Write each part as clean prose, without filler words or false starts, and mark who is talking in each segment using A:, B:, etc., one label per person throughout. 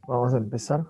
A: Vamos a empezar.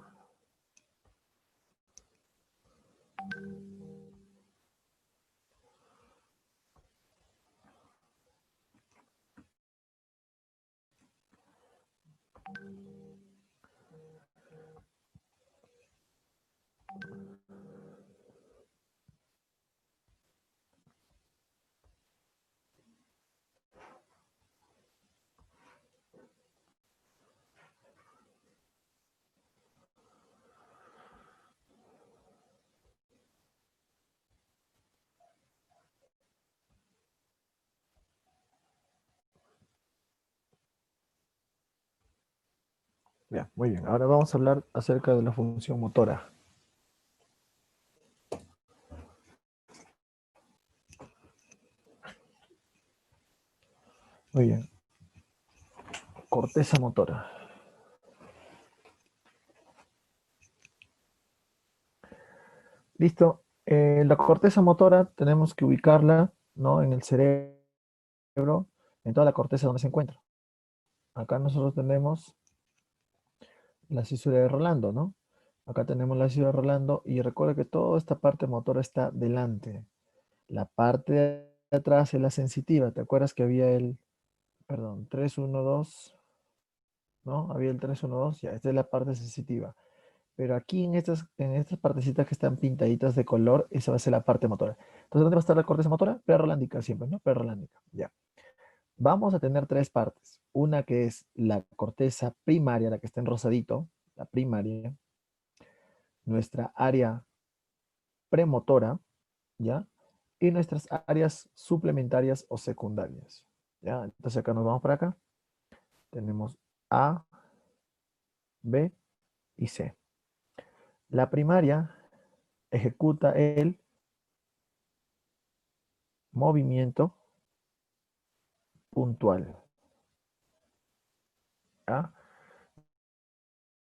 A: Ya, muy bien. Ahora vamos a hablar acerca de la función motora. Muy bien. Corteza motora. Listo. La corteza motora tenemos que ubicarla, ¿no? En el cerebro, en toda la corteza donde se encuentra. Acá nosotros tenemos la císula de Rolando, ¿no? Acá tenemos la císula de Rolando y recuerda que toda esta parte motora está delante. La parte de atrás es la sensitiva. ¿Te acuerdas que había el, perdón, 312, ¿no? Había el 312, ya, esta es la parte sensitiva. Pero aquí en estas partecitas que están pintaditas de color, esa va a ser la parte motora. Entonces, ¿dónde va a estar la corteza motora? Prerolándica siempre, ¿no? Prerolándica, ya. Vamos a tener tres partes. Una que es la corteza primaria, la que está en rosadito, la primaria. Nuestra área premotora, ¿ya? Y nuestras áreas suplementarias o secundarias, ¿ya? Entonces acá nos vamos para acá. Tenemos A, B y C. La primaria ejecuta el movimiento puntual. ¿Ya?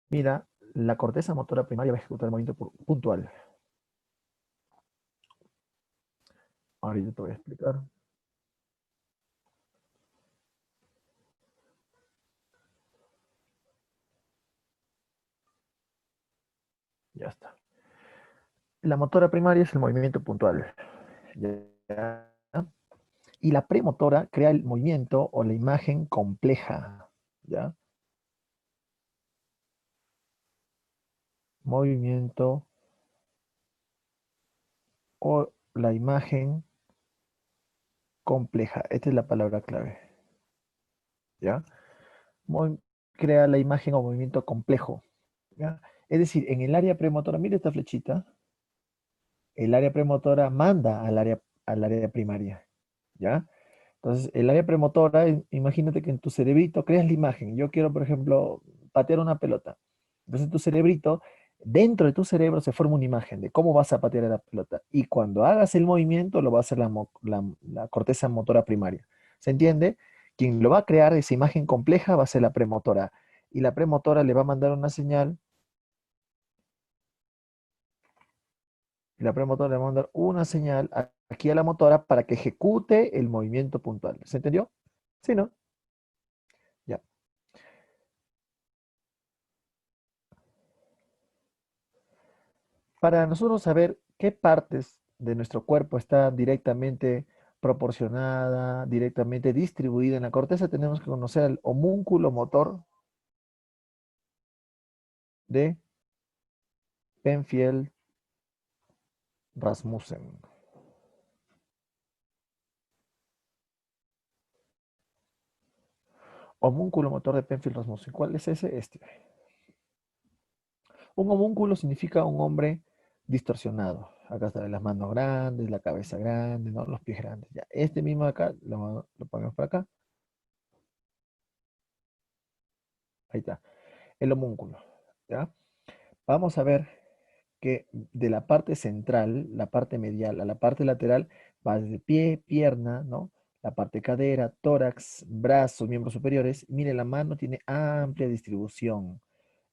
A: Mira, la corteza motora primaria va a ejecutar el movimiento puntual. Ahorita te voy a explicar. Ya está. La motora primaria es el movimiento puntual. ¿Ya? Y la premotora crea el movimiento o la imagen compleja. ¿Ya? Movimiento o la imagen compleja. Esta es la palabra clave. ¿Ya? Crea la imagen o movimiento complejo. ¿Ya? Es decir, en el área premotora, mira esta flechita, el área premotora manda al área primaria. ¿Ya? Entonces, el área premotora, imagínate que en tu cerebrito creas la imagen. Yo quiero, por ejemplo, patear una pelota. Entonces, tu cerebrito, dentro de tu cerebro se forma una imagen de cómo vas a patear la pelota. Y cuando hagas el movimiento, lo va a hacer la corteza motora primaria. ¿Se entiende? Quien lo va a crear, esa imagen compleja, va a ser la premotora. Y la premotora le va a mandar una señal, y la premotora le va a mandar una señal aquí a la motora para que ejecute el movimiento puntual. ¿Se entendió? Sí, ¿no? Ya. Para nosotros saber qué partes de nuestro cuerpo está directamente proporcionada, directamente distribuida en la corteza, tenemos que conocer el homúnculo motor de Penfield-Rasmussen. Homúnculo motor de Penfield-Rasmussen. ¿Cuál es ese? Este. Un homúnculo significa un hombre distorsionado. Acá están las manos grandes, la cabeza grande, ¿no? Los pies grandes. Ya. Este mismo acá, lo ponemos por acá. Ahí está. El homúnculo. ¿Ya? Vamos a ver que de la parte central, la parte medial a la parte lateral, va desde pie, pierna, ¿no? La parte cadera, tórax, brazos, miembros superiores. Mire, la mano tiene amplia distribución.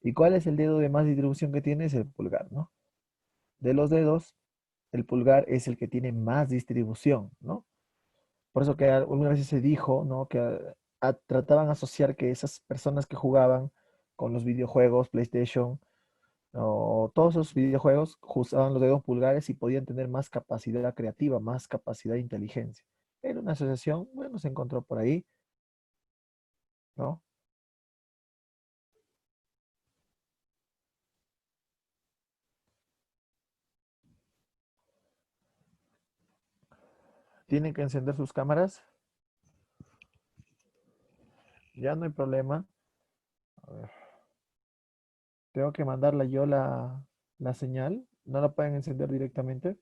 A: ¿Y cuál es el dedo de más distribución que tiene? Es el pulgar, ¿no? De los dedos, el pulgar es el que tiene más distribución, ¿no? Por eso que algunas veces se dijo, ¿no? Que trataban de asociar que esas personas que jugaban con los videojuegos, PlayStation, o todos esos videojuegos usaban los dedos pulgares y podían tener más capacidad creativa, más capacidad de inteligencia. Era una asociación, bueno, se encontró por ahí, ¿no? Tienen que encender sus cámaras, ya no hay problema. A ver, tengo que mandarle yo la señal, no la pueden encender directamente.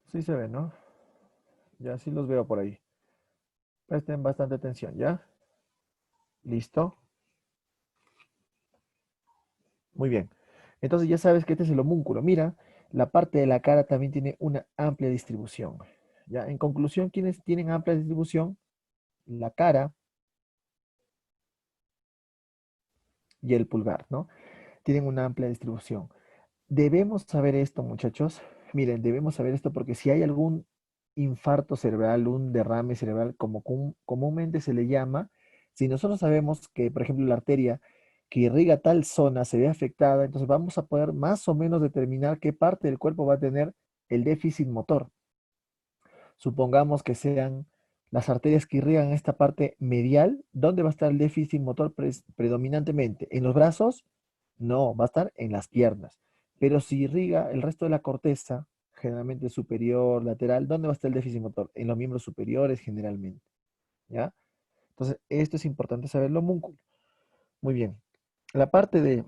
A: Sí se ve, ¿no? Ya sí los veo por ahí. Presten bastante atención, ¿ya? ¿Listo? Muy bien. Entonces ya sabes que este es el homúnculo. Mira, la parte de la cara también tiene una amplia distribución. ¿Ya? En conclusión, ¿quiénes tienen amplia distribución? La cara y el pulgar, ¿no? Tienen una amplia distribución. Debemos saber esto, muchachos. Miren, debemos saber esto porque si hay algún infarto cerebral, un derrame cerebral, como comúnmente se le llama, si nosotros sabemos que, por ejemplo, la arteria que irriga tal zona se ve afectada, entonces vamos a poder más o menos determinar qué parte del cuerpo va a tener el déficit motor. Supongamos que sean las arterias que irrigan esta parte medial, ¿dónde va a estar el déficit motor predominantemente? ¿En los brazos? No, va a estar en las piernas. Pero si irriga el resto de la corteza, generalmente superior, lateral, ¿dónde va a estar el déficit motor? En los miembros superiores generalmente, ¿ya? Entonces, esto es importante saberlo, homúnculo. Muy bien. La parte de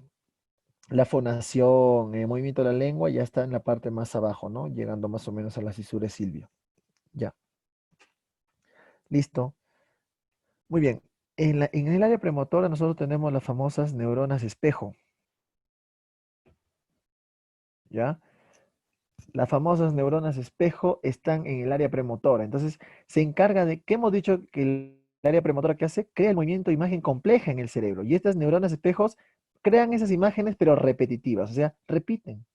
A: la fonación, el movimiento de la lengua ya está en la parte más abajo, ¿no? Llegando más o menos a la cisura de Silvio. Ya, listo. Muy bien. En el área premotora nosotros tenemos las famosas neuronas espejo, ¿ya? Las famosas neuronas espejo están en el área premotora. Entonces, se encarga de, ¿qué hemos dicho que el área premotora que hace? Crea el movimiento de imagen compleja en el cerebro. Y estas neuronas espejos crean esas imágenes, pero repetitivas, o sea, repiten,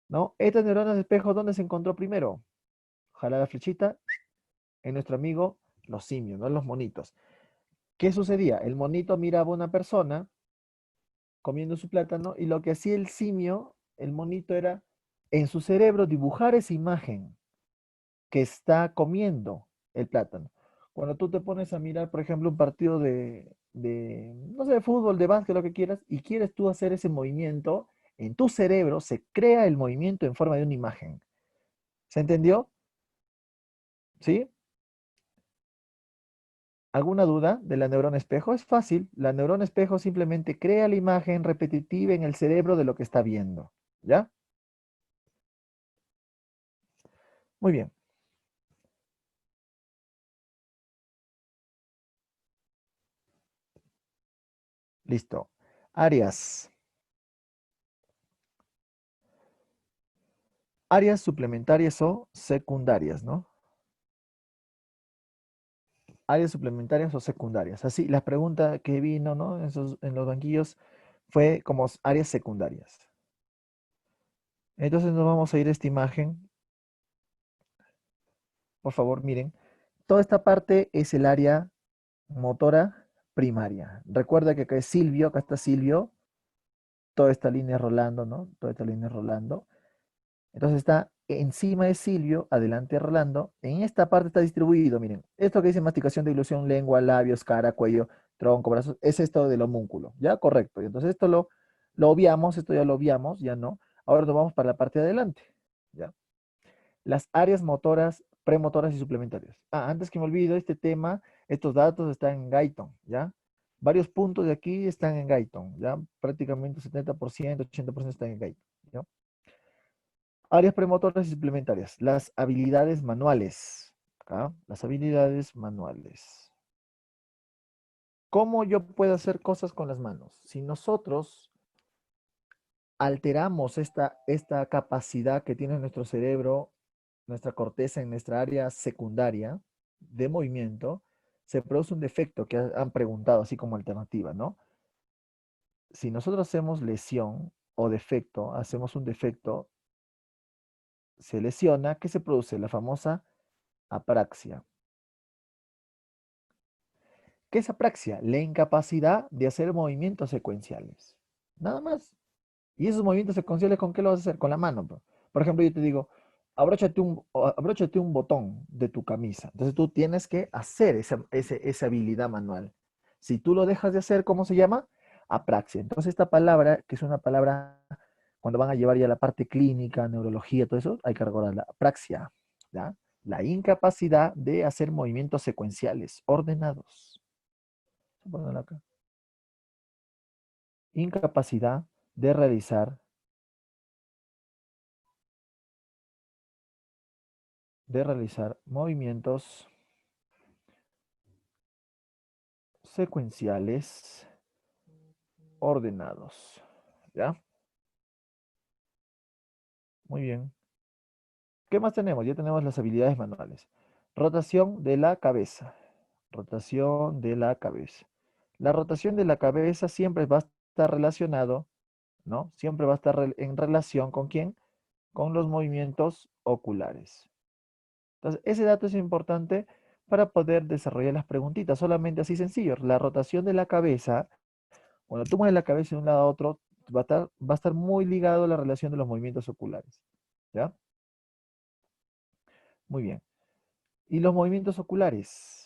A: ¿no? Estas neuronas espejo, ¿dónde se encontró primero? Ojalá la flechita en nuestro amigo los simios, ¿no? Los monitos. ¿Qué sucedía? El monito miraba a una persona comiendo su plátano y lo que hacía el simio, el monito, era en su cerebro dibujar esa imagen que está comiendo el plátano. Cuando tú te pones a mirar, por ejemplo, un partido no sé, de fútbol, de básquet, lo que quieras, y quieres tú hacer ese movimiento, en tu cerebro se crea el movimiento en forma de una imagen. ¿Se entendió? ¿Sí? ¿Alguna duda de la neurona espejo? Es fácil. La neurona espejo simplemente crea la imagen repetitiva en el cerebro de lo que está viendo. ¿Ya? Muy bien. Listo. Áreas. Áreas suplementarias o secundarias, ¿no? Áreas suplementarias o secundarias. Así, la pregunta que vino, ¿no? En los banquillos fue como áreas secundarias. Entonces nos vamos a ir a esta imagen. Por favor, miren. Toda esta parte es el área motora primaria. Recuerda que acá es Silvio, acá está Silvio. Toda esta línea rolando, ¿no? Toda esta línea rolando. Entonces está encima de Silvio, adelante Rolando. En esta parte está distribuido, miren. Esto que dice masticación, deglución, lengua, labios, cara, cuello, tronco, brazos, es esto del homúnculo. ¿Ya? Correcto. Y entonces esto lo obviamos, esto ya lo obviamos, ya no. Ahora nos vamos para la parte de adelante. ¿Ya? Las áreas motoras, premotoras y suplementarias. Ah, antes que me olvide este tema, estos datos están en Guyton, ¿ya? Varios puntos de aquí están en Guyton, ¿ya? Prácticamente 70%, 80% están en Guyton, ¿ya? Áreas premotoras y suplementarias. Las habilidades manuales. Acá, las habilidades manuales. ¿Cómo yo puedo hacer cosas con las manos? Si nosotros alteramos esta capacidad que tiene nuestro cerebro, nuestra corteza en nuestra área secundaria de movimiento, se produce un defecto que han preguntado así como alternativa, ¿no? Si nosotros hacemos lesión o defecto, hacemos un defecto, se lesiona, ¿qué se produce? La famosa Apraxia. ¿Qué es apraxia? La incapacidad de hacer movimientos secuenciales. Nada más. Y esos movimientos secuenciales, ¿con qué lo vas a hacer? Con la mano, pues. Por ejemplo, yo te digo, abróchate un botón de tu camisa. Entonces tú tienes que hacer esa habilidad manual. Si tú lo dejas de hacer, ¿cómo se llama? Apraxia. Entonces esta palabra, que es una palabra, cuando van a llevar ya la parte clínica, neurología, todo eso, hay que recordarla. Apraxia, ¿ya? La incapacidad de hacer movimientos secuenciales, ordenados. Ponlo acá. Incapacidad de realizar movimientos secuenciales ordenados. ¿Ya? Muy bien. ¿Qué más tenemos? Ya tenemos las habilidades manuales. Rotación de la cabeza. Rotación de la cabeza. La rotación de la cabeza siempre va a estar relacionado, ¿no? Siempre va a estar en relación con quién? Con los movimientos oculares. Entonces, ese dato es importante para poder desarrollar las preguntitas. Solamente así sencillo. La rotación de la cabeza, cuando tú mueves la cabeza de un lado a otro, va a estar muy ligado a la relación de los movimientos oculares. ¿Ya? Muy bien. ¿Y los movimientos oculares?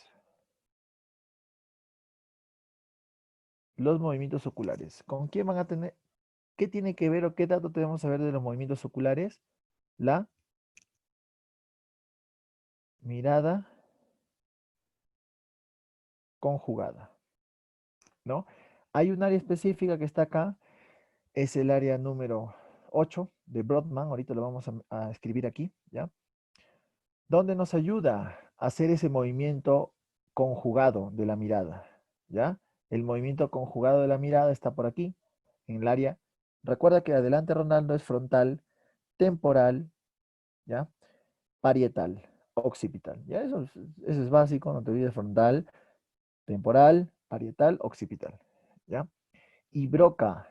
A: Los movimientos oculares. ¿Con quién van a tener? ¿Qué tiene que ver o qué dato tenemos que saber de los movimientos oculares? La mirada conjugada, ¿no? Hay un área específica que está acá, es el área número 8 de Brodmann, ahorita lo vamos a escribir aquí, ¿ya? Donde nos ayuda a hacer ese movimiento conjugado de la mirada, ¿ya? El movimiento conjugado de la mirada está por aquí, en el área. Recuerda que adelante Ronaldo es frontal, temporal, ¿ya? Parietal, occipital, ¿ya? Eso es básico, no te olvides frontal, temporal, parietal, occipital, ¿ya? Y Broca,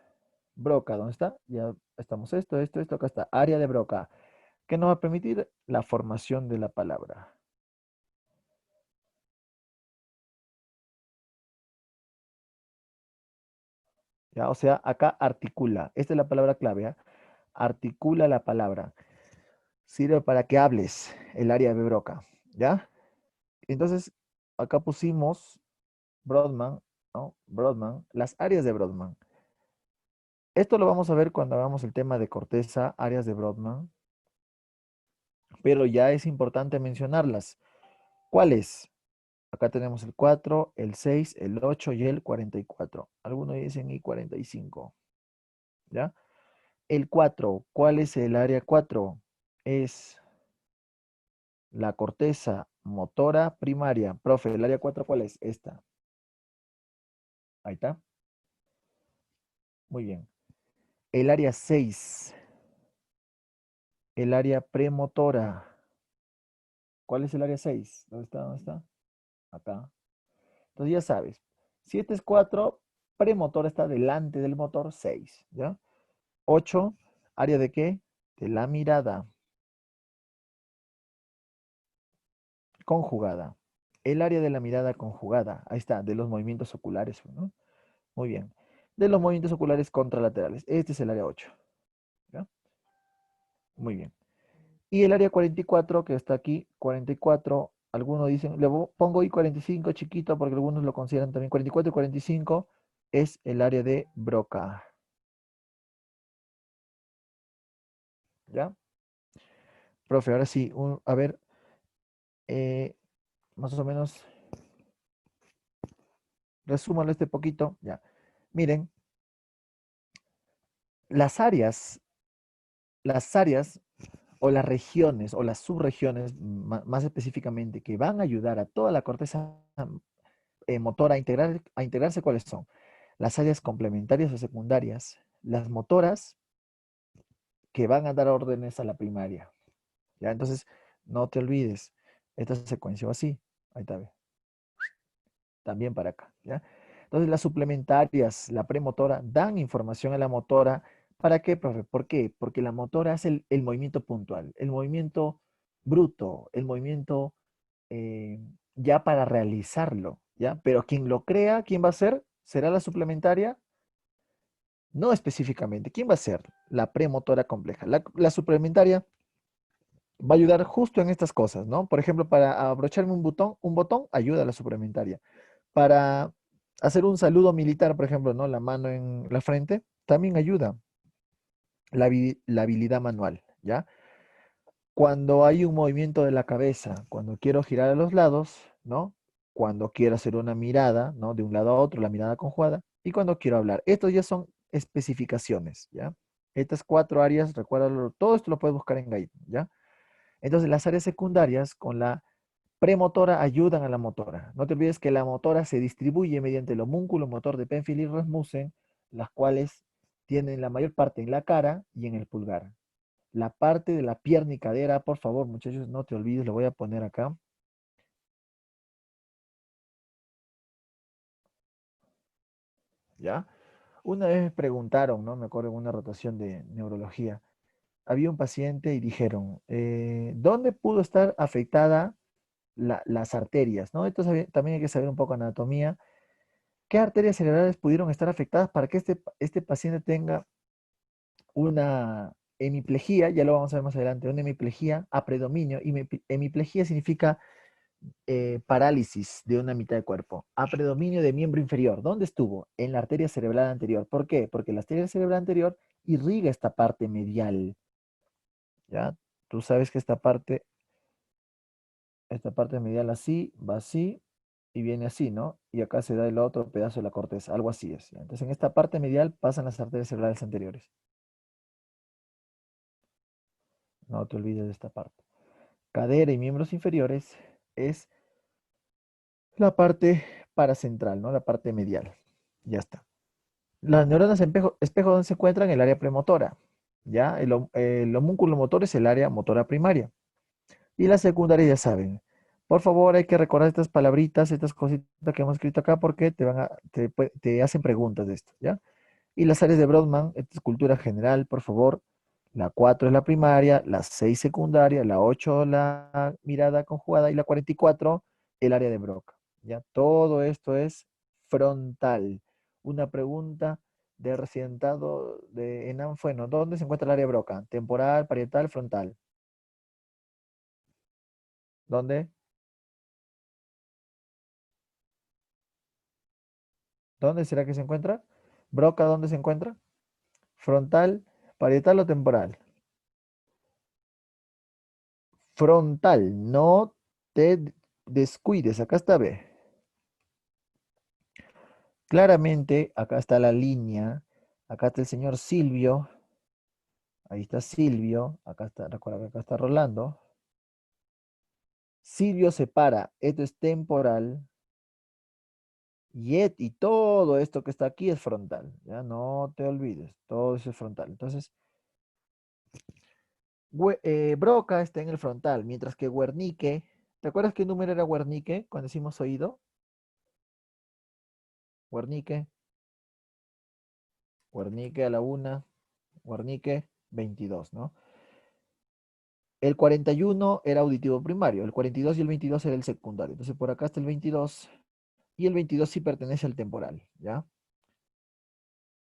A: ¿dónde está? Ya estamos esto, acá está, área de Broca, que nos va a permitir la formación de la palabra. ¿Ya? O sea, acá articula. Esta es la palabra clave. ¿Ya? Articula la palabra. Sirve para que hables el área de Broca. ¿Ya? Entonces, acá pusimos Brodmann, ¿no? Brodmann, las áreas de Brodmann. Esto lo vamos a ver cuando hagamos el tema de corteza, áreas de Brodmann, pero ya es importante mencionarlas. ¿Cuáles? Acá tenemos el 4, el 6, el 8 y el 44. Algunos dicen y 45. ¿Ya? El 4, ¿cuál es el área 4? Es la corteza motora primaria. Profe, ¿el área 4 cuál es? Esta. Ahí está. Muy bien. El área 6, el área premotora. ¿Cuál es el área 6? ¿Dónde está? ¿Dónde está? Acá. Entonces ya sabes. Si este es 4, premotor está delante del motor 6. ¿Ya? 8, ¿área de qué? De la mirada. Conjugada. El área de la mirada conjugada. Ahí está, de los movimientos oculares, ¿no? Muy bien. De los movimientos oculares contralaterales. Este es el área 8. ¿Ya? Muy bien. Y el área 44, que está aquí, 44, algunos dicen, pongo I 45 chiquito porque algunos lo consideran también 44 y 45, es el área de Broca. ¿Ya? Profe, ahora sí, a ver, eh, más o menos, resúmalo este poquito. Ya. Miren, las áreas o las regiones o las subregiones, más específicamente, que van a ayudar a toda la corteza motora a integrarse, ¿cuáles son? Las áreas complementarias o secundarias, las motoras que van a dar órdenes a la primaria. ¿Ya? Entonces, no te olvides, esta secuencia va así. Ahí está, ve. También para acá. ¿Ya? Entonces, las suplementarias, la premotora, dan información a la motora. ¿Para qué, profe? ¿Por qué? Porque la motora es el movimiento puntual, el movimiento bruto, el movimiento eh, ya para realizarlo, ¿ya? Pero quien lo crea, ¿quién va a ser? ¿Será la suplementaria? No específicamente. ¿Quién va a ser? La premotora compleja. La suplementaria va a ayudar justo en estas cosas, ¿no? Por ejemplo, para abrocharme un botón ayuda a la suplementaria. Para hacer un saludo militar, por ejemplo, ¿no? La mano en la frente, también ayuda la habilidad manual, ¿ya? Cuando hay un movimiento de la cabeza, cuando quiero girar a los lados, ¿no? Cuando quiero hacer una mirada, ¿no? De un lado a otro, la mirada conjugada, y cuando quiero hablar. Estos ya son especificaciones, ¿ya? Estas cuatro áreas, recuérdalo, todo esto lo puedes buscar en Guide, ¿ya? Entonces, las áreas secundarias con la premotora ayudan a la motora. No te olvides que la motora se distribuye mediante el homúnculo motor de Penfield y Rasmussen, las cuales tienen la mayor parte en la cara y en el pulgar. La parte de la pierna y cadera, por favor, muchachos, no te olvides, lo voy a poner acá, ¿ya? Una vez me preguntaron, ¿no? Me acuerdo en una rotación de neurología, había un paciente y dijeron, ¿dónde pudo estar afectada las arterias, ¿no? Entonces también hay que saber un poco anatomía. ¿Qué arterias cerebrales pudieron estar afectadas para que este paciente tenga una hemiplegia? Ya lo vamos a ver más adelante, una hemiplegia a predominio. Hemiplegia significa parálisis de una mitad de cuerpo, a predominio de miembro inferior. ¿Dónde estuvo? En la arteria cerebral anterior. ¿Por qué? Porque la arteria cerebral anterior irriga esta parte medial, ¿ya? Tú sabes que esta parte medial así, va así y viene así, ¿no? Y acá se da el otro pedazo de la corteza, algo así es, ¿ya? Entonces en esta parte medial pasan las arterias cerebrales anteriores. No te olvides de esta parte. Cadera y miembros inferiores es la parte paracentral, ¿no? La parte medial. Ya está. Las neuronas espejo, ¿dónde se encuentran? En el área premotora. ¿Ya? El homúnculo motor es el área motora primaria. Y la secundaria ya saben. Por favor, hay que recordar estas palabritas, estas cositas que hemos escrito acá porque te hacen preguntas de esto, ¿ya? Y las áreas de Brodmann, esta es cultura general, por favor. La 4 es la primaria, la 6 secundaria, la 8 la mirada conjugada y la 44 el área de Broca. ¿Ya? Todo esto es frontal. Una pregunta de residentado de ENAM fue, ¿no? ¿Dónde se encuentra el área de Broca? Temporal, parietal, frontal. ¿Dónde? ¿Dónde será que se encuentra? ¿Broca dónde se encuentra? ¿Frontal, parietal o temporal? Frontal, no te descuides, acá está, ve. Claramente, acá está la línea, acá está el señor Silvio, ahí está Silvio, acá está, recuerda que acá está Rolando. Silvio separa, esto es temporal, y todo esto que está aquí es frontal, ya no te olvides, todo eso es frontal. Entonces, Broca está en el frontal, mientras que Wernicke, ¿te acuerdas qué número era Wernicke cuando decimos oído? Wernicke, Wernicke a la una, Wernicke 22, ¿no? El 41 era auditivo primario, el 42 y el 22 era el secundario. Entonces por acá está el 22 y el 22 sí pertenece al temporal, ¿ya?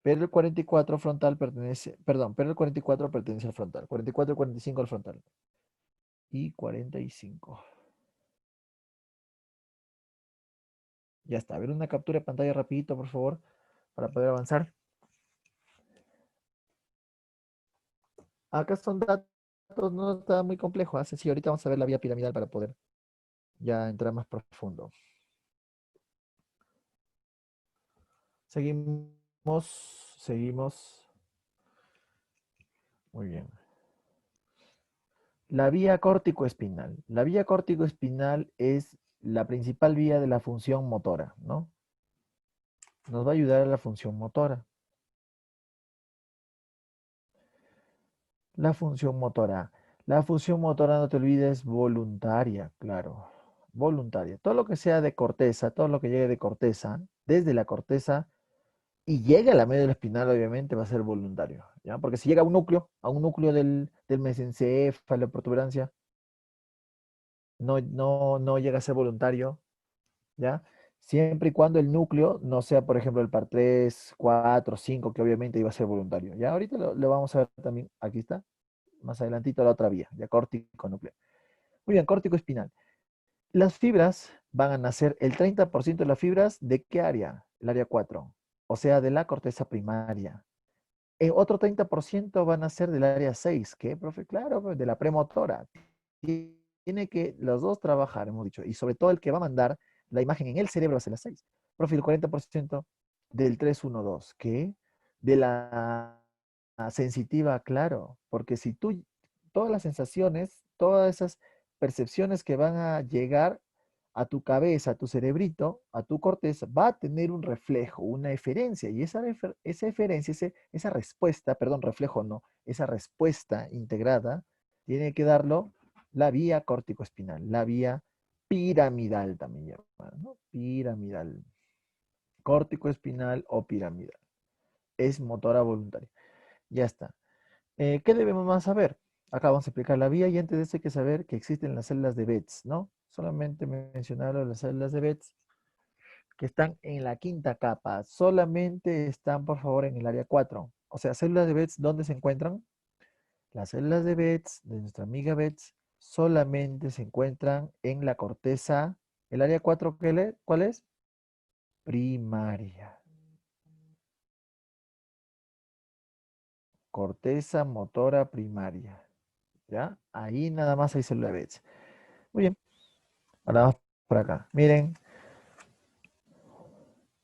A: Pero el 44 frontal pertenece, perdón, pero el 44 pertenece al frontal. 44 y 45 al frontal. Y 45. Ya está. A ver una captura de pantalla rapidito, por favor, para poder avanzar. Acá son datos, no está muy complejo. Así sí, ahorita vamos a ver la vía piramidal para poder ya entrar más profundo. Seguimos, seguimos. Muy bien. La vía córtico-espinal. La vía córtico-espinal es la principal vía de la función motora, ¿no? Nos va a ayudar a la función motora. La función motora. La función motora, no te olvides, voluntaria, claro. Voluntaria. Todo lo que sea de corteza, todo lo que llegue de corteza, desde la corteza y llegue a la médula espinal, obviamente va a ser voluntario, ¿ya? Porque si llega a un núcleo del mesencéfalo, protuberancia, no llega a ser voluntario, ¿ya? Siempre y cuando el núcleo no sea, por ejemplo, el par 3, 4, 5, que obviamente iba a ser voluntario. Ya ahorita lo vamos a ver también, aquí está, más adelantito la otra vía, ya córtico nuclear. Muy bien, córtico espinal. Las fibras van a nacer, el 30% de las fibras, ¿de qué área? El área 4, o sea, de la corteza primaria. El otro 30% van a ser del área 6, ¿qué, profe? Claro, pues, de la premotora. Tiene que los dos trabajar, hemos dicho, y sobre todo el que va a mandar la imagen en el cerebro hacia la 6. Profe, el 40% del 312, ¿qué? De la sensitiva, claro, porque si tú, todas las sensaciones, todas esas percepciones que van a llegar a tu cabeza, a tu cerebrito, a tu corteza, va a tener un reflejo, una eferencia, y esa eferencia, esa respuesta, perdón, reflejo no, esa respuesta integrada, tiene que darlo la vía córtico-espinal, la vía piramidal también llamada, ¿no? Piramidal, córtico-espinal o piramidal. Es motora voluntaria. Ya está. ¿Qué debemos más saber? Acá vamos a explicar la vía y antes de eso hay que saber que existen las células de Betz, ¿no? Solamente mencionaron las células de Betz que están en la quinta capa. Solamente están, por favor, en el área 4. O sea, células de Betz, ¿dónde se encuentran? Las células de Betz, de nuestra amiga Betz, solamente se encuentran en la corteza. ¿El área 4 cuál es? Primaria. Corteza motora primaria. ¿Ya? Ahí nada más hay célula de Betz. Muy bien. Ahora vamos por acá. Miren,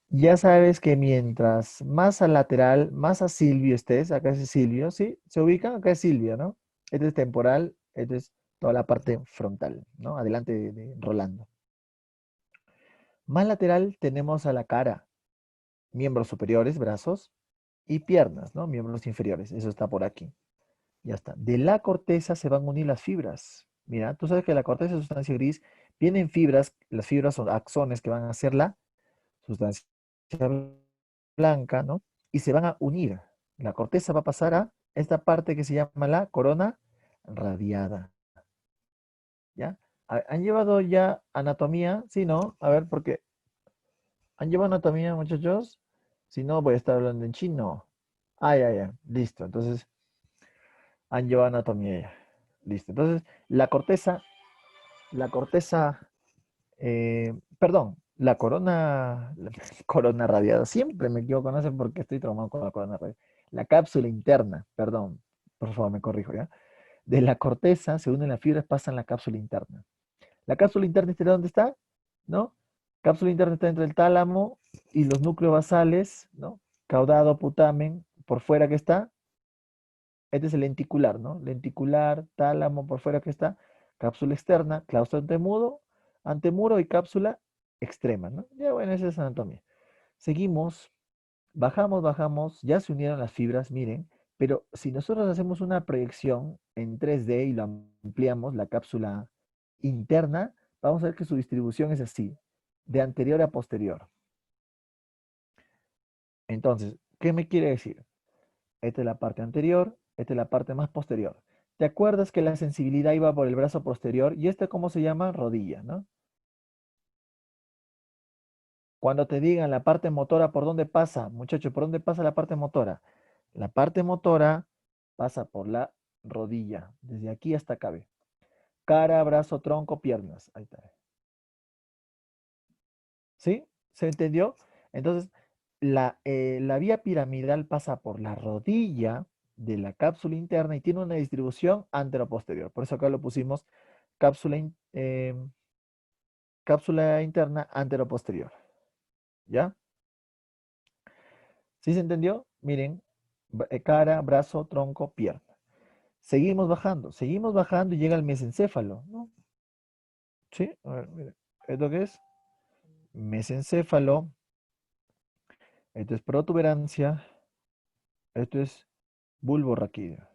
A: ya sabes que mientras más al lateral, más a Silvio estés, acá es Silvio, ¿sí? ¿Se ubica? Acá es Silvio, ¿no? Este es temporal, este es toda la parte frontal, ¿no? Adelante de Rolando. Más lateral tenemos a la cara, miembros superiores, brazos, y piernas, ¿no? Miembros inferiores, eso está por aquí. Ya está. De la corteza se van a unir las fibras. Mira, tú sabes que la corteza es sustancia gris, vienen fibras, las fibras son axones que van a ser la sustancia blanca, ¿no? Y se van a unir. La corteza va a pasar a esta parte que se llama la corona radiada, ¿ya? ¿Han llevado ya anatomía? Sí, ¿no? A ver, porque ¿han llevado anatomía, muchachos? Si no, voy a estar hablando en chino. Ah, ya, ya, listo. Entonces, han llevado anatomía ya. Listo. Entonces, la corteza, perdón, la corona radiada. Siempre me equivoco, no sé por qué estoy traumado con la corona radiada. La cápsula interna, perdón, por favor, me corrijo, ¿ya? De la corteza se unen las fibras, pasan la cápsula interna. La cápsula interna, ¿este dónde está? ¿No? Cápsula interna está entre el tálamo y los núcleos basales, ¿no? Caudado, putamen, por fuera que está. Este es el lenticular, ¿no? Lenticular, tálamo, por fuera que está. Cápsula externa, claustro antemuro y cápsula extrema, ¿no? Ya, bueno, esa es anatomía. Seguimos, bajamos, ya se unieron las fibras, miren, pero si nosotros hacemos una proyección en 3D y lo ampliamos, la cápsula interna, vamos a ver que su distribución es así, de anterior a posterior. Entonces, ¿qué me quiere decir? Esta es la parte anterior, esta es la parte más posterior. ¿Te acuerdas que la sensibilidad iba por el brazo posterior? ¿Y este cómo se llama? Rodilla, ¿no? Cuando te digan la parte motora, ¿por dónde pasa? Muchachos, ¿por dónde pasa la parte motora? La parte motora pasa por la rodilla, desde aquí hasta acá, ve. Cara, brazo, tronco, piernas. Ahí está. ¿Sí? ¿Se entendió? Entonces, la vía piramidal pasa por la rodilla de la cápsula interna y tiene una distribución antero-posterior. Por eso acá lo pusimos cápsula, cápsula interna antero-posterior. ¿Ya? ¿Sí se entendió? Miren, cara, brazo, tronco, pierna. Seguimos bajando y llega el mesencéfalo, ¿no? ¿Sí? A ver, miren. ¿Esto qué es? Mesencéfalo. Esto es protuberancia. Esto es bulbo raquídeo.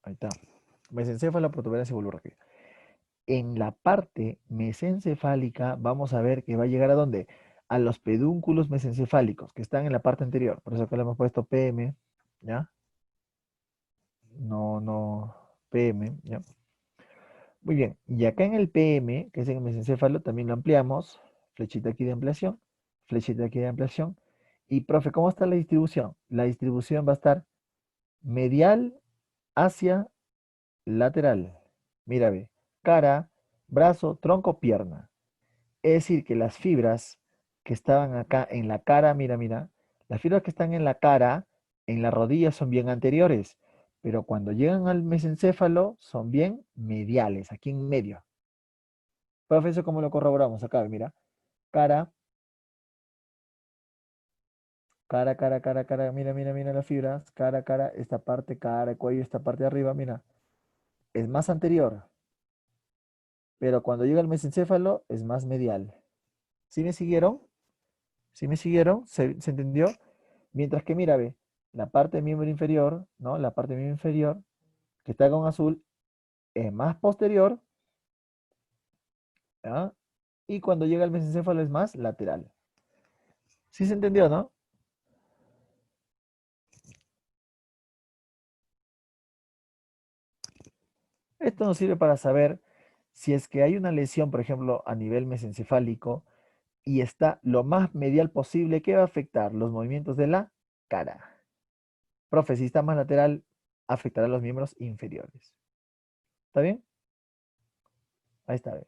A: Ahí está. Mesencéfalo, protuberancia y bulbo raquídeo. En la parte mesencefálica vamos a ver que va a llegar a dónde? A los pedúnculos mesencefálicos, que están en la parte anterior. Por eso acá le hemos puesto PM, ¿ya? No, no. PM, ¿ya? Muy bien, y acá en el PM, que es en el mesencéfalo, también lo ampliamos, flechita aquí de ampliación, flechita aquí de ampliación, y profe, ¿cómo está la distribución? La distribución va a estar medial hacia lateral. Mira, ve, cara, brazo, tronco, pierna. Es decir, que las fibras que estaban acá en la cara, mira, mira, las fibras que están en la cara, en la rodilla son bien anteriores, pero cuando llegan al mesencéfalo son bien mediales, aquí en medio. Profe, ¿eso cómo lo corroboramos? Acá, mira, cara, cara, mira, mira, mira las fibras, cara, esta parte, cara, cuello, esta parte de arriba, mira, es más anterior, pero cuando llega al mesencéfalo es más medial. ¿Sí me siguieron? ¿Sí me siguieron? ¿Se entendió? Mientras que, mira, ve, la parte del miembro inferior, ¿no? La parte del miembro inferior, que está con azul, es más posterior, ¿ah? Y cuando llega al mesencéfalo es más lateral. ¿Sí se entendió, no? Esto nos sirve para saber si es que hay una lesión, por ejemplo, a nivel mesencefálico y está lo más medial posible, ¿qué va a afectar? Los movimientos de la cara. Profe, si está más lateral, afectará a los miembros inferiores. ¿Está bien? Ahí está, ve.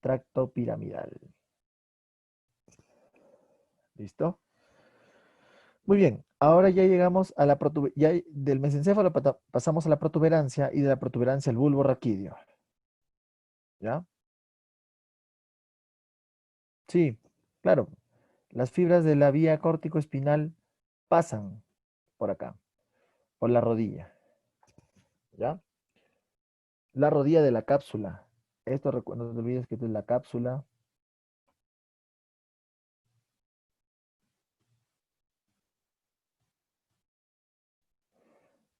A: Tracto piramidal. ¿Listo? Muy bien, ahora ya llegamos a la protuberancia, ya del mesencéfalo pasamos a la protuberancia y de la protuberancia al bulbo raquídeo. ¿Ya? Sí, claro. Las fibras de la vía córtico-espinal pasan por acá, por la rodilla. ¿Ya? La rodilla de la cápsula. Esto no te olvides que esto es la cápsula.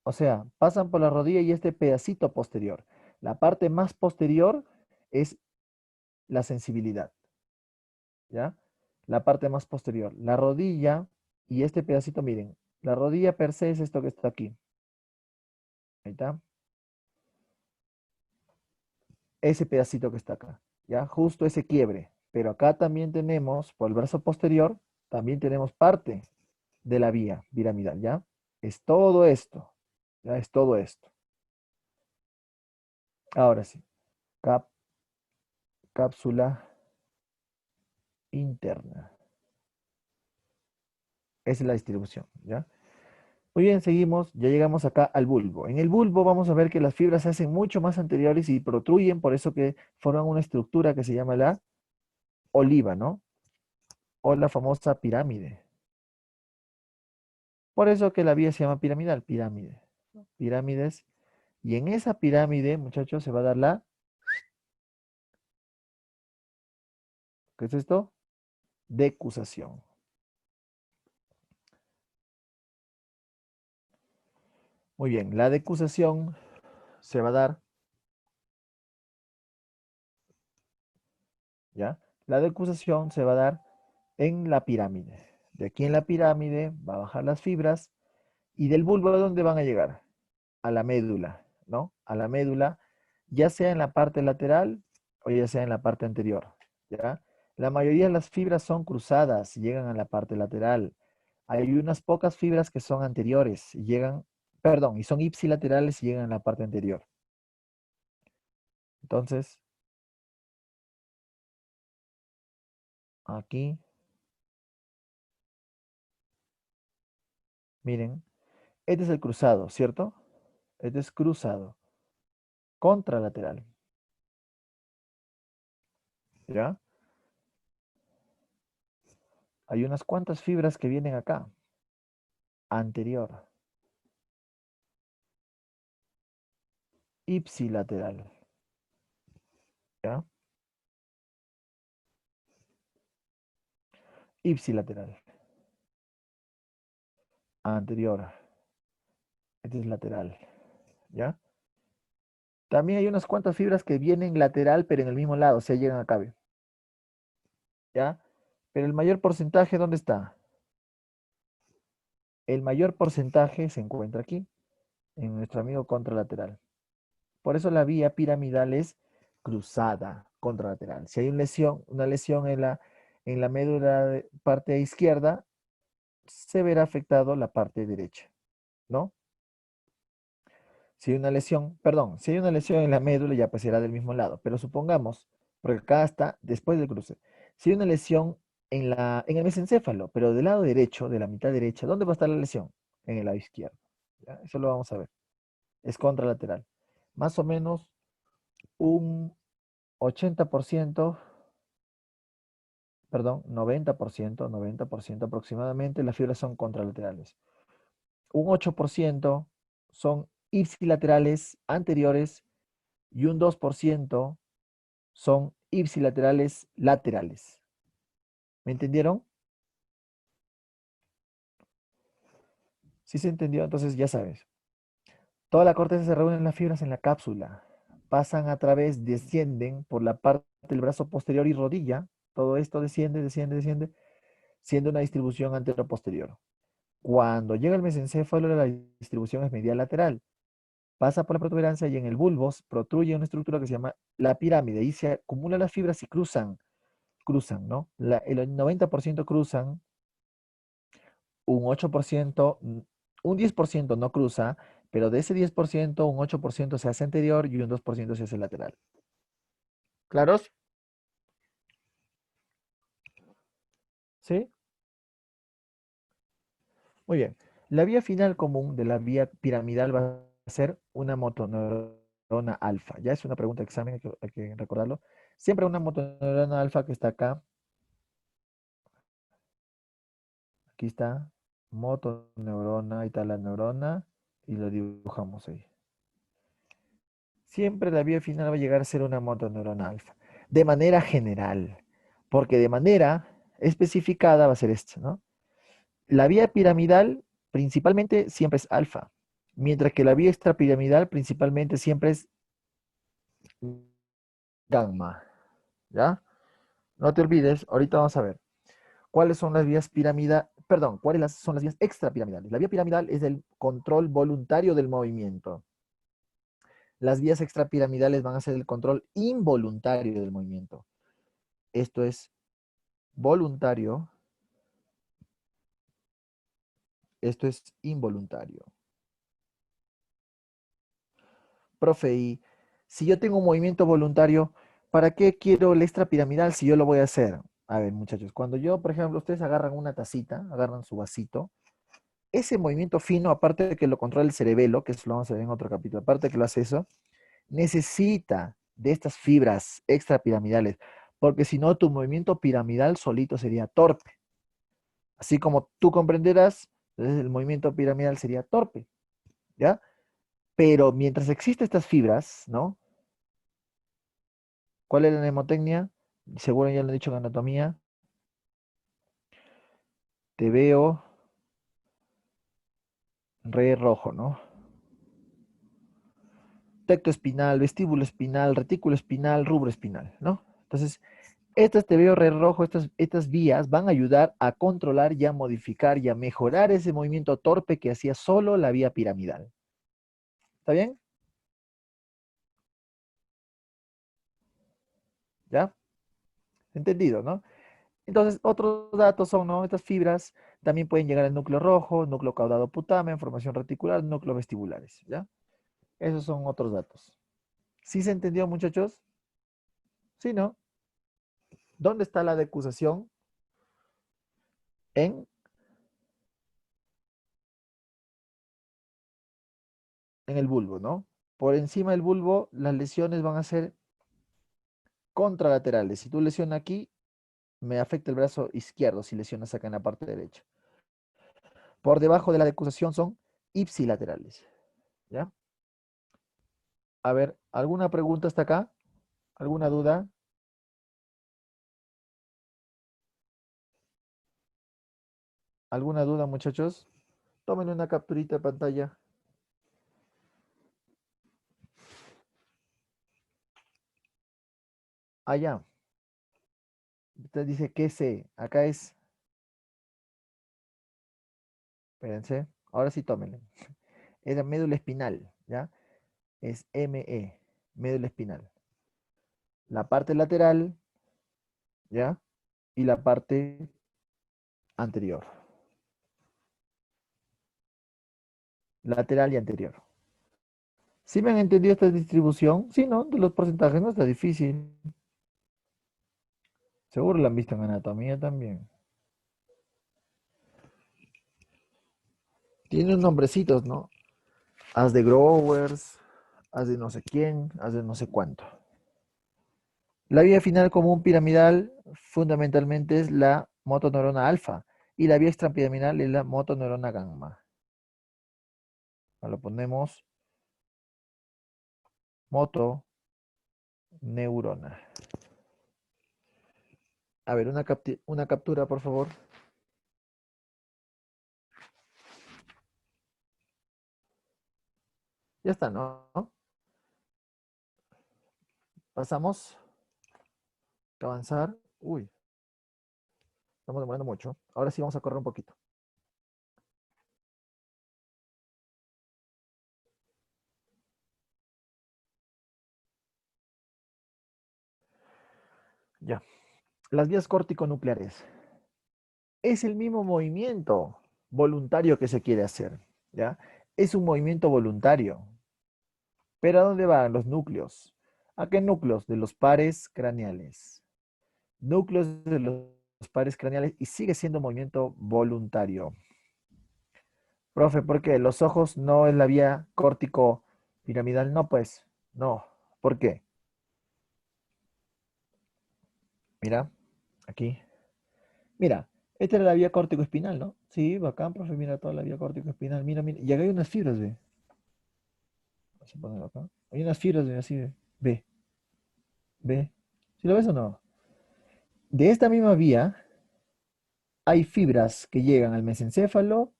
A: O sea, pasan por la rodilla y este pedacito posterior. La parte más posterior es la sensibilidad. ¿Ya? La parte más posterior. La rodilla y este pedacito, miren, la rodilla per se es esto que está aquí. Ahí está. Ese pedacito que está acá. ¿Ya? Justo ese quiebre. Pero acá también tenemos, por el brazo posterior, también tenemos parte de la vía piramidal, ¿ya? Es todo esto. Ya es todo esto. Ahora sí. Cap- cápsula interna. Esa es la distribución, ¿ya? Muy bien, seguimos, ya llegamos acá al bulbo. En el bulbo vamos a ver que las fibras se hacen mucho más anteriores y protruyen, por eso que forman una estructura que se llama la oliva, ¿no? O la famosa pirámide. Por eso que la vía se llama piramidal, pirámide. ¿No? Pirámides. Y en esa pirámide, muchachos, se va a dar la, ¿qué es esto? Decusación. Muy bien, la decusación se va a dar, ¿ya? La decusación se va a dar en la pirámide. De aquí en la pirámide va a bajar las fibras y del bulbo ¿a dónde van a llegar? A la médula, ¿no? A la médula, ya sea en la parte lateral o ya sea en la parte anterior, ¿ya? La mayoría de las fibras son cruzadas y llegan a la parte lateral. Hay unas pocas fibras que son anteriores y llegan, perdón, y son ipsilaterales y llegan a la parte anterior. Entonces, aquí, miren, este es el cruzado, ¿cierto? Este es cruzado, contralateral, ¿ya? Hay unas cuantas fibras que vienen acá, anterior, ipsilateral, ¿ya? Ipsilateral, anterior, este es lateral, ¿ya? También hay unas cuantas fibras que vienen lateral, pero en el mismo lado, o sea, llegan acá, ¿ve? ¿Ya? Pero el mayor porcentaje, ¿dónde está? El mayor porcentaje se encuentra aquí, en nuestro amigo contralateral. Por eso la vía piramidal es cruzada, contralateral. Si hay una lesión en la médula de parte izquierda, se verá afectado la parte derecha, ¿no? Si hay una lesión, perdón, si hay una lesión en la médula ya pues será del mismo lado, pero supongamos, porque acá está después del cruce, si hay una lesión en el mesencéfalo, pero del lado derecho, de la mitad derecha, ¿dónde va a estar la lesión? En el lado izquierdo. ¿Ya? Eso lo vamos a ver. Es contralateral. Más o menos un 80%, perdón, 90% aproximadamente, las fibras son contralaterales. Un 8% son ipsilaterales anteriores y un 2% son ipsilaterales laterales. ¿Me entendieron? Si se entendió, entonces ya sabes. Toda la corteza se reúne en las fibras en la cápsula. Pasan a través, descienden por la parte del brazo posterior y rodilla. Todo esto desciende, desciende, desciende, siendo una distribución antero-posterior. Cuando llega el mesencéfalo, la distribución es medial lateral. Pasa por la protuberancia y en el bulbo protruye una estructura que se llama la pirámide y se acumulan las fibras y cruzan, ¿no? El 90% cruzan, un 8%, un 10% no cruza, pero de ese 10%, un 8% se hace anterior y un 2% se hace lateral. ¿Claros? ¿Sí? Muy bien. La vía final común de la vía piramidal va a ser una motoneurona alfa. Ya es una pregunta de examen, hay que recordarlo. Siempre una motoneurona alfa que está acá. Aquí está. Motoneurona, ahí está la neurona. Y lo dibujamos ahí. Siempre la vía final va a llegar a ser una motoneurona alfa. De manera general. Porque de manera especificada va a ser esto, ¿no? La vía piramidal principalmente siempre es alfa, mientras que la vía extrapiramidal principalmente siempre es gamma, ¿ya? No te olvides, ahorita vamos a ver cuáles son las vías piramidales, perdón, son las vías extrapiramidales. La vía piramidal es el control voluntario del movimiento. Las vías extrapiramidales van a ser el control involuntario del movimiento. Esto es voluntario, esto es involuntario. Profe, y si yo tengo un movimiento voluntario, ¿para qué quiero el extrapiramidal si yo lo voy a hacer? A ver, muchachos, cuando yo, por ejemplo, ustedes agarran una tacita, agarran su vasito, ese movimiento fino, aparte de que lo controla el cerebelo, que eso lo vamos a ver en otro capítulo, aparte de que lo hace eso, necesita de estas fibras extrapiramidales, porque si no, tu movimiento piramidal solito sería torpe. Así como tú comprenderás, entonces el movimiento piramidal sería torpe, ¿ya? Pero mientras existen estas fibras, ¿no? ¿Cuál es la mnemotecnia? Seguro ya lo he dicho en anatomía. Te veo re rojo, ¿no? Tecto espinal, vestíbulo espinal, retículo espinal, rubro espinal, ¿no? Entonces, estas te veo re rojo, estas vías van a ayudar a controlar y a modificar y a mejorar ese movimiento torpe que hacía solo la vía piramidal. ¿Está bien? ¿Ya? Entendido, ¿no? Entonces, otros datos son, ¿no? Estas fibras también pueden llegar al núcleo rojo, núcleo caudado putamen, formación reticular, núcleo vestibulares, ¿ya? Esos son otros datos. ¿Sí se entendió, muchachos? Sí, ¿no? ¿Dónde está la decusación? En el bulbo, ¿no? Por encima del bulbo, las lesiones van a ser contralaterales. Si tú lesionas aquí, me afecta el brazo izquierdo si lesionas acá en la parte derecha. Por debajo de la decusación son ipsilaterales, ¿ya? A ver, ¿alguna pregunta hasta acá? ¿Alguna duda? ¿Alguna duda, muchachos? Tomen una capturita de pantalla. Allá. Usted dice que sé. Acá es. Espérense. Ahora sí tómenle. Era médula espinal, ¿ya? Es ME, médula espinal. La parte lateral, ¿ya? Y la parte anterior. Lateral y anterior. ¿Sí me han entendido esta distribución? Sí, ¿no? De los porcentajes no está difícil. Seguro la han visto en anatomía también. Tiene unos nombrecitos, ¿no? Haz de Growers, haz de no sé quién, haz de no sé cuánto. La vía final común piramidal fundamentalmente es la motoneurona alfa y la vía extrapiramidal es la motoneurona gamma. Lo ponemos motoneurona. A ver, una captura, por favor. Ya está, ¿no? Pasamos a avanzar. Uy, estamos demorando mucho. Ahora sí vamos a correr un poquito. Ya. Las vías corticonucleares. Es el mismo movimiento voluntario que se quiere hacer, ¿ya? Es un movimiento voluntario. ¿Pero a dónde van los núcleos? ¿A qué núcleos? De los pares craneales. Núcleos de los pares craneales y sigue siendo movimiento voluntario. Profe, ¿por qué? ¿Los ojos no es la vía córtico piramidal? No, pues, no. ¿Por qué? Mira, aquí. Mira, esta era la vía córtico espinal, ¿no? Sí, bacán, profe, mira toda la vía córtico espinal. Mira, mira. Y acá hay unas fibras, ve. Vamos a ponerlo acá. Hay unas fibras, ve, así, ve. Ve, ve. ¿Sí lo ves o no? De esta misma vía hay fibras que llegan al mesencéfalo,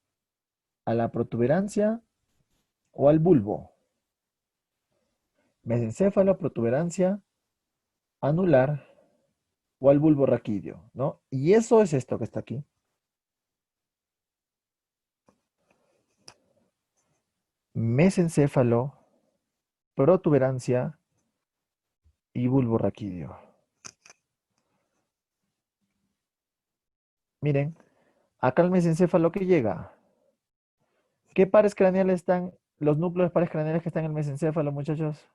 A: a la protuberancia o al bulbo. Mesencéfalo, protuberancia, anular o al bulbo raquídeo, ¿no? Y eso es esto que está aquí. Mesencéfalo, protuberancia y bulbo raquídeo. Miren, acá el mesencéfalo que llega. ¿Qué pares craneales están? Los núcleos de pares craneales que están en el mesencéfalo, muchachos.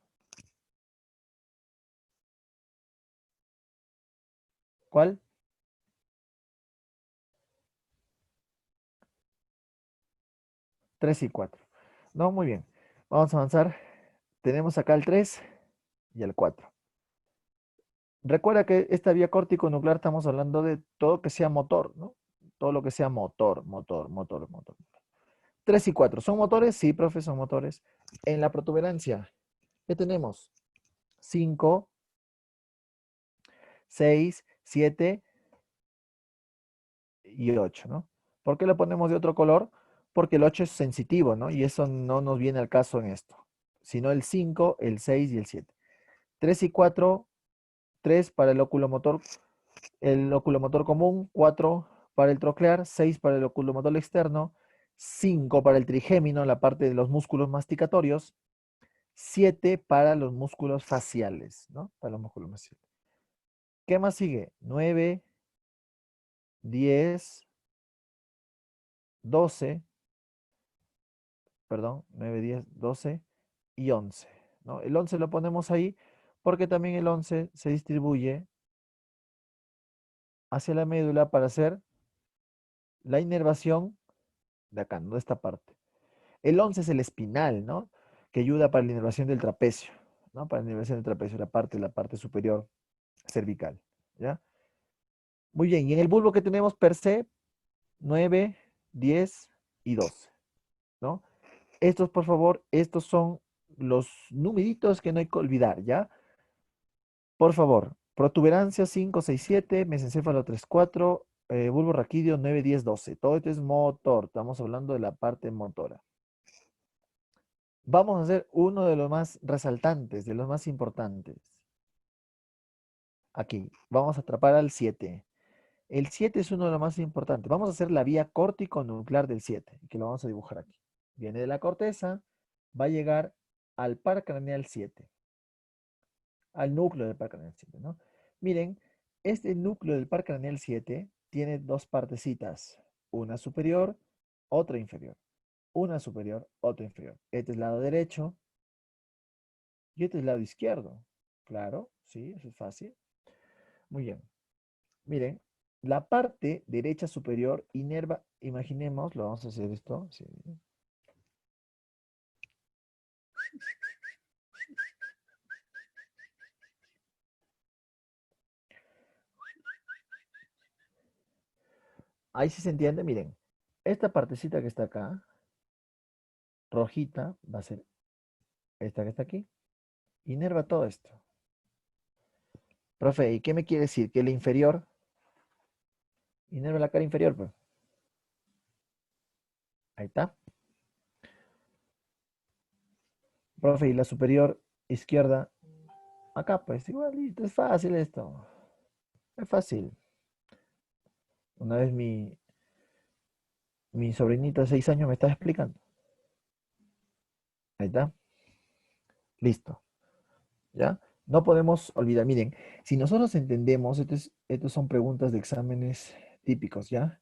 A: ¿Cuál? 3 y 4. No, muy bien. Vamos a avanzar. Tenemos acá el 3 y el 4. Recuerda que esta vía córtico-nuclear estamos hablando de todo lo que sea motor, ¿no? Todo lo que sea motor, motor, motor, motor. 3 y 4. ¿Son motores? Sí, profe, son motores. En la protuberancia, ¿qué tenemos? 5, 6, 7 y 8, ¿no? ¿Por qué lo ponemos de otro color? Porque el 8 es sensitivo, ¿no? Y eso no nos viene al caso en esto. Sino el 5, el 6 y el 7. 3 y 4, 3 para el oculomotor común, 4 para el troclear, 6 para el oculomotor externo, 5 para el trigémino, la parte de los músculos masticatorios, 7 para los músculos faciales, ¿no? Para los músculos faciales. ¿Qué más sigue? 9, 10, 12, perdón, 9, 10, 12 y 11, ¿no? El 11 lo ponemos ahí porque también el 11 se distribuye hacia la médula para hacer la inervación de acá, ¿no? De esta parte. El 11 es el espinal, ¿no? Que ayuda para la inervación del trapecio, ¿no? Para la inervación del trapecio, la parte superior cervical, ¿ya? Muy bien, y en el bulbo que tenemos per se, 9, 10 y 12, ¿no? Estos, por favor, estos son los numeritos que no hay que olvidar, ¿ya? Por favor, protuberancia 5, 6, 7, mesencéfalo 3, 4, bulbo raquídeo 9, 10, 12. Todo esto es motor, estamos hablando de la parte motora. Vamos a hacer uno de los más resaltantes, de los más importantes. Aquí, vamos a atrapar al 7. El 7 es uno de los más importantes. Vamos a hacer la vía córtico-nuclear del 7, que lo vamos a dibujar aquí. Viene de la corteza, va a llegar al par craneal 7, al núcleo del par craneal 7, ¿no? Miren, este núcleo del par craneal 7 tiene dos partecitas, una superior, otra inferior. Una superior, otra inferior. Este es el lado derecho y este es el lado izquierdo. Claro, sí, eso es fácil. Muy bien. Miren, la parte derecha superior inerva, imaginemos, lo vamos a hacer esto. Sí. Ahí sí se entiende, miren, esta partecita que está acá, rojita, va a ser esta que está aquí. Inerva todo esto. Profe, ¿y qué me quiere decir? Que la inferior, inerva la cara inferior, pues. Ahí está. Profe, y la superior izquierda, acá, pues, igualito, es fácil esto. Es fácil. Una vez mi sobrinito de 6 años me estaba explicando. Ahí está. Listo. ¿Ya? No podemos olvidar. Miren, si nosotros entendemos, estos son preguntas de exámenes típicos, ¿ya?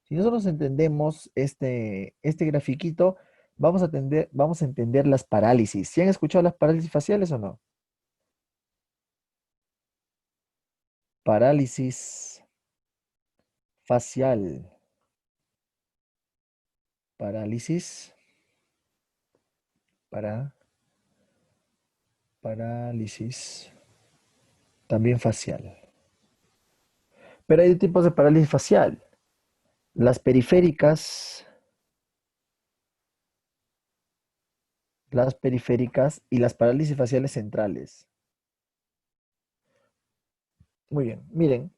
A: Si nosotros entendemos este grafiquito, vamos a entender las parálisis. ¿Sí han escuchado las parálisis faciales o no? Parálisis facial. Parálisis. Para, parálisis. También facial. Pero hay tipos de parálisis facial. Las periféricas y las parálisis faciales centrales. Muy bien, miren,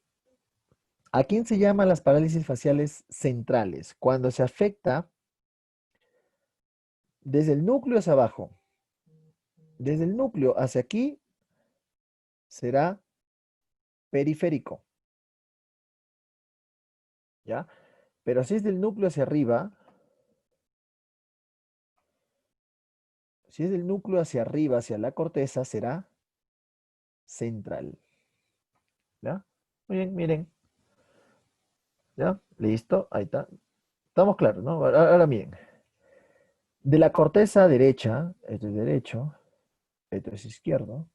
A: ¿a quién se llama las parálisis faciales centrales? Cuando se afecta desde el núcleo hacia abajo. Desde el núcleo hacia aquí será periférico, ¿ya? Pero si es del núcleo hacia arriba, si es del núcleo hacia arriba, hacia la corteza, será central, ¿ya? Muy bien, miren, ¿ya? Listo, ahí está. Estamos claros, ¿no? Ahora miren, de la corteza derecha, esto es derecho, esto es izquierdo,